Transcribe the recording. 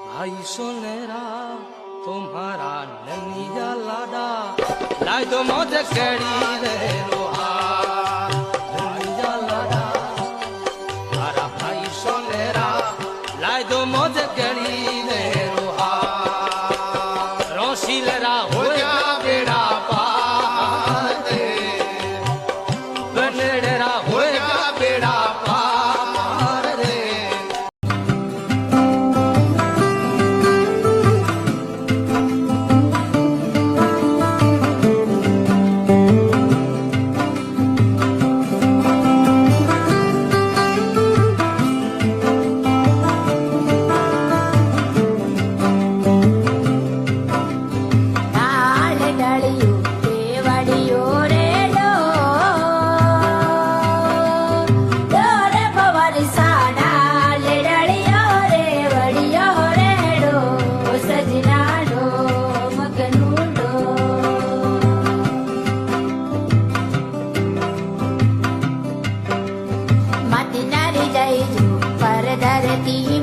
भाई सोनेरा तुम्हारा ननिया लाडा लाय दो मौज केड़ी रे लोहा ननिया लाडा तारा भाई सोनेरा लाय दो मौज केड़ी रे लोहा रोशीलरा हो जा बेड़ा पार दे बनड़रा हो जा बेड़ा पार रे ધરતી